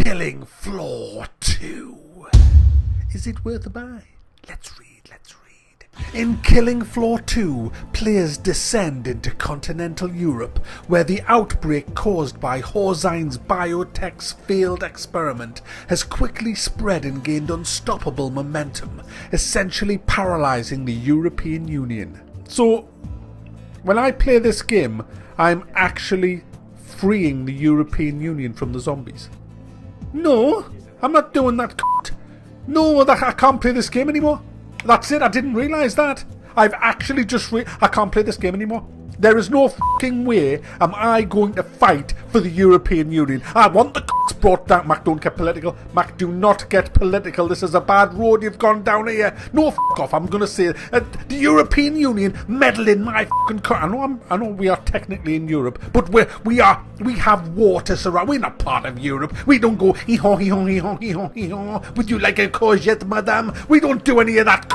Killing Floor 2. Is it worth a buy? Let's read. In Killing Floor 2, players descend into continental Europe, where the outbreak caused by Horzine's biotech's failed experiment has quickly spread and gained unstoppable momentum, essentially paralysing the European Union. So, when I play this game, I'm actually freeing the European Union from the zombies. No, I'm not doing that. No, I can't play this game anymore. That's it, I didn't realise that. I've actually just I can't play this game anymore. There is no fucking way am I going to fight for the European Union. I want the brought down. Mac, don't get political. Mac, do not get political. This is a bad road you've gone down here. No, off. I'm going to say the European Union meddle in my fucking country. I know we are technically in Europe, but we have water surround. We're not part of Europe. We don't go hee-haw, hee-haw, hee-haw, hee-haw, hee-haw. Would you like a courgette, madame? We don't do any of that.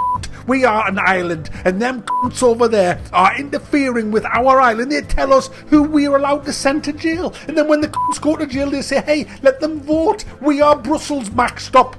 We are an island, and them cunts over there are interfering with our island. They tell us who we're allowed to send to jail, and then when the cunts go to jail, they say, hey, let them vote. We are Brussels, Mac, stop.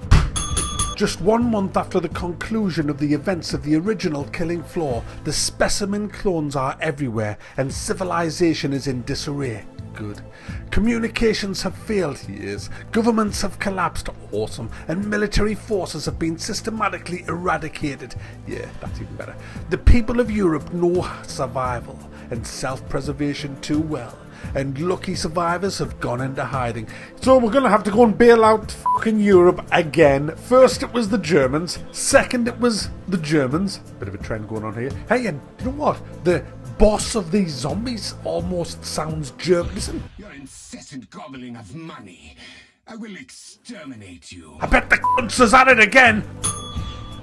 Just 1 month after the conclusion of the events of the original Killing Floor, the specimen clones are everywhere, and civilization is in disarray. Good. Communications have failed, years. Governments have collapsed, awesome, and military forces have been systematically eradicated. Yeah, that's even better. The people of Europe know survival and self-preservation too well, and lucky survivors have gone into hiding. So we're going to have to go and bail out fucking Europe again. First it was the Germans, second it was the Germans. Bit of a trend going on here. Hey, and you know what? The boss of these zombies almost sounds German. Listen. Your incessant gobbling of money. I will exterminate you. I bet the cunts is at it again.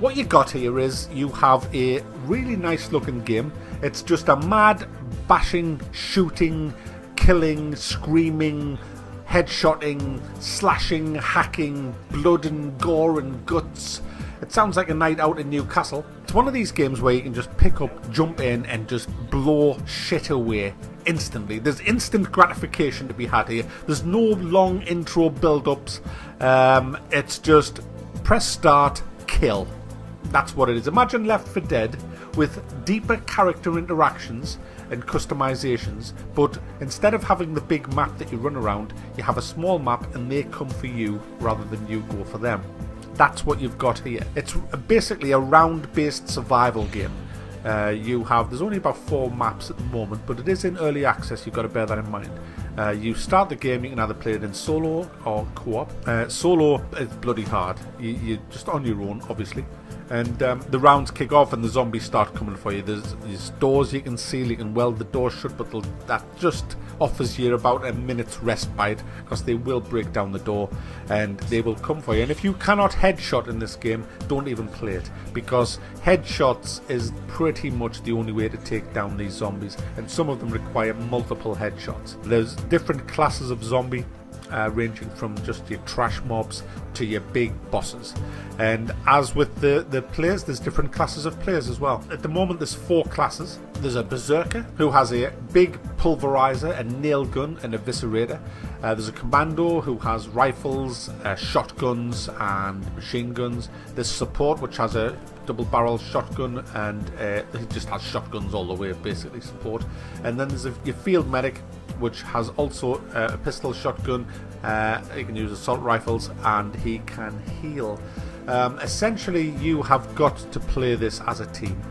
What you got here is you have a really nice looking game. It's just a mad bashing, shooting, killing, screaming, headshotting, slashing, hacking, blood and gore and guts. It sounds like a night out in Newcastle. It's one of these games where you can just pick up, jump in and just blow shit away instantly. There's instant gratification to be had here. There's no long intro build-ups. It's just press start, kill. That's what it is. Imagine Left 4 Dead with deeper character interactions and customizations, but instead of having the big map that you run around, you have a small map and they come for you rather than you go for them. That's what you've got here. It's basically a round-based survival game. There's only about 4 maps at the moment, but it is in early access, you've got to bear that in mind. You start the game, you can either play it in solo or co-op. Solo is bloody hard. You're just on your own, obviously. And the rounds kick off and the zombies start coming for you. There's doors you can seal, you can weld the door shut, but that just offers you about a minute's respite because they will break down the door and they will come for you. And if you cannot headshot in this game, don't even play it, because headshots is pretty much the only way to take down these zombies, and some of them require multiple headshots. There's different classes of zombie, ranging from just your trash mobs to your big bosses. And as with the players, there's different classes of players as well. At the moment there's 4 classes. There's a berserker who has a big pulverizer, a nail gun and a eviscerator. There's a commando who has rifles, shotguns and machine guns. There's support, which has a double barrel shotgun, and he just has shotguns all the way, basically support. And then there's your field medic, which has also a pistol, shotgun. He can use assault rifles and he can heal. Essentially you have got to play this as a team.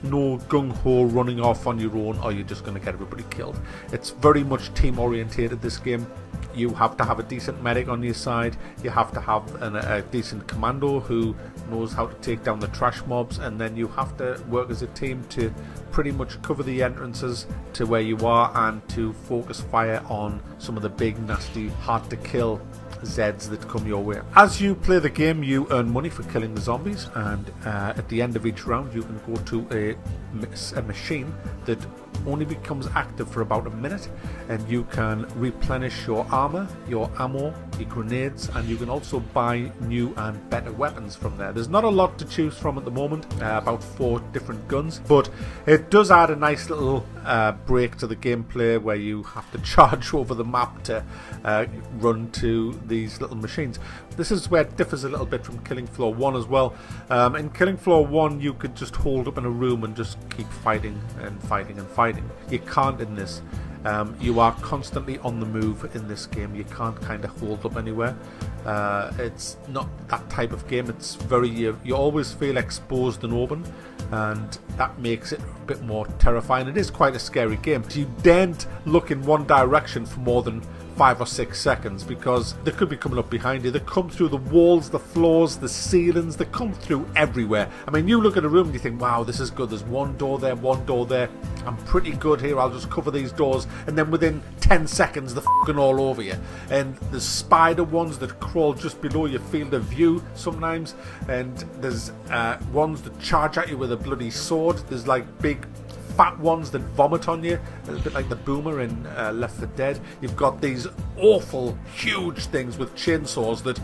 No gung-ho running off on your own or you're just going to get everybody killed. It's very much team orientated, this game. You have to have a decent medic on your side. You have to have a decent commando who knows how to take down the trash mobs, and then you have to work as a team to pretty much cover the entrances to where you are and to focus fire on some of the big, nasty, hard to kill Zeds that come your way. As you play the game, you earn money for killing the zombies, and at the end of each round you can go to a a machine that only becomes active for about a minute, and you can replenish your armor, your ammo, your grenades, and you can also buy new and better weapons from there. There's not a lot to choose from at the moment, about 4 different guns, but it does add a nice little break to the gameplay where you have to charge over the map to run to these little machines. This is where it differs a little bit from Killing Floor 1 as well. In Killing Floor 1 you could just hold up in a room and just keep fighting and fighting and fighting. You can't in this. You are constantly on the move in this game. You can't kind of hold up anywhere. It's not that type of game. It's very, you always feel exposed and open, and that makes it a bit more terrifying. It is quite a scary game. You daren't look in one direction for more than 5 or 6 seconds, because they could be coming up behind you. They come through the walls, the floors, the ceilings. They come through everywhere. I mean, you look at a room and you think, wow, this is good. There's one door there, one door there. I'm pretty good here. I'll just cover these doors. And then within 10 seconds, they're fucking all over you. And there's spider ones that crawl just below your field of view sometimes. And there's ones that charge at you with a bloody sword. There's like big fat ones that vomit on you, a bit like the boomer in Left 4 Dead. You've got these awful huge things with chainsaws that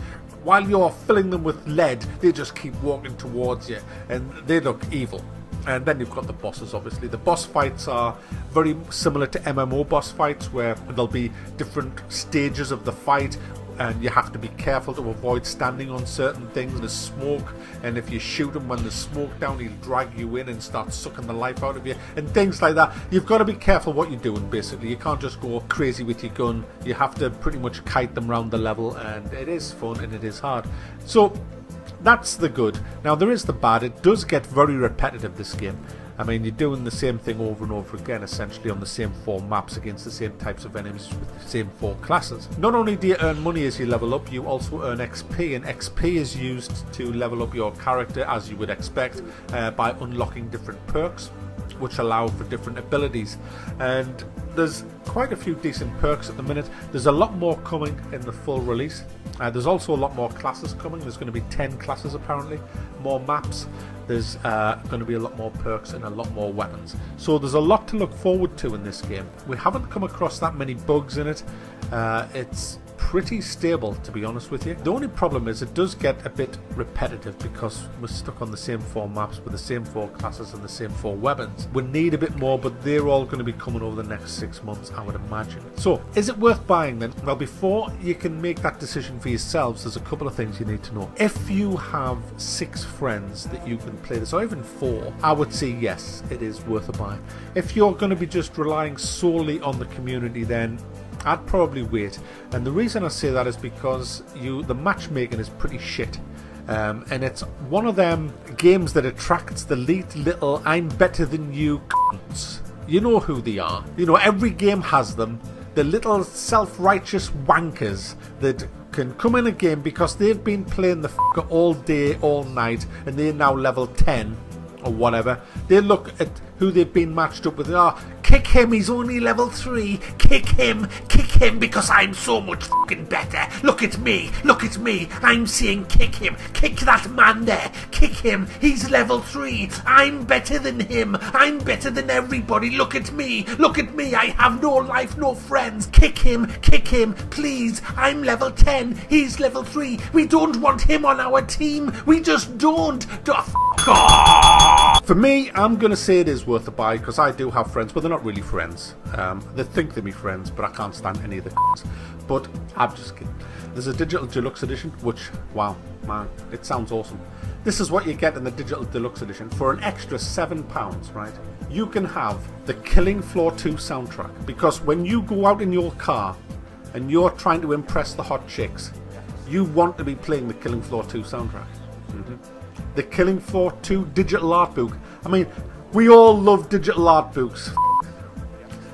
while you're filling them with lead, they just keep walking towards you, and they look evil. And then you've got the bosses, obviously. The boss fights are very similar to MMO boss fights, where there'll be different stages of the fight, and you have to be careful to avoid standing on certain things. There's smoke, and if you shoot him when there's smoke down, he'll drag you in and start sucking the life out of you, and things like that. You've got to be careful what you're doing, basically. You can't just go crazy with your gun. You have to pretty much kite them around the level, and it is fun and it is hard. So that's the good. Now there is the bad. It does get very repetitive, this game. I mean, you're doing the same thing over and over again, essentially on the same 4 maps against the same types of enemies with the same 4 classes. Not only do you earn money as you level up, you also earn XP, and XP is used to level up your character, as you would expect, by unlocking different perks, which allow for different abilities. And there's quite a few decent perks at the minute. There's a lot more coming in the full release. There's also a lot more classes coming. There's going to be 10 classes apparently, more maps. There's going to be a lot more perks and a lot more weapons. So there's a lot to look forward to in this game. We haven't come across that many bugs in it. It's pretty stable, to be honest with you. The only problem is it does get a bit repetitive because we're stuck on the same 4 maps with the same 4 classes and the same 4 weapons. We need a bit more, but they're all going to be coming over the next 6 months, I would imagine. So, is it worth buying then? Well, before you can make that decision for yourselves, there's a couple of things you need to know. If you have 6 friends that you can play this, or even 4, I would say yes, it is worth a buy. If you're going to be just relying solely on the community, then I'd probably wait. And the reason I say that is because the matchmaking is pretty shit. And it's one of them games that attracts the little I'm better than you cunts. You know who they are. You know, every game has them. The little self-righteous wankers that can come in a game because they've been playing the fucker all day, all night, and they're now level 10 or whatever. They look at who they've been matched up with. Kick him, he's only level 3. Kick him because I'm so much fucking better. Look at me, I'm saying kick him. Kick that man there, kick him, he's level 3. I'm better than him, I'm better than everybody. Look at me, I have no life, no friends. Kick him, please. I'm level 10, he's level 3. We don't want him on our team, we just don't. Fuck off. For me, I'm going to say it is worth a buy because I do have friends, but they're not really friends. They think they're my friends, but I can't stand any of the But I'm just kidding. There's a digital deluxe edition, which, wow, man, it sounds awesome. This is what you get in the digital deluxe edition. For an extra £7, right, you can have the Killing Floor 2 soundtrack. Because when you go out in your car and you're trying to impress the hot chicks, you want to be playing the Killing Floor 2 soundtrack. The Killing Floor 2 digital art book. I mean, we all love digital art books.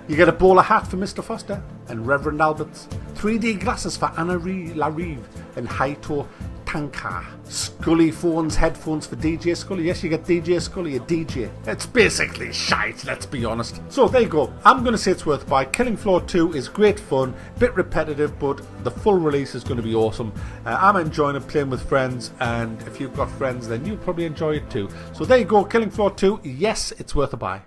You get a bowler hat for Mr. Foster and Reverend Alberts, 3D glasses for Anna Larive and Haito Tanka. Scully phones, headphones for DJ Scully. Yes, you get DJ Scully, a DJ. It's basically shite, let's be honest. So there you go. I'm going to say it's worth a buy. Killing Floor 2 is great fun, bit repetitive, but the full release is going to be awesome. I'm enjoying it, playing with friends, and if you've got friends, then you'll probably enjoy it too. So there you go, Killing Floor 2. Yes, it's worth a buy.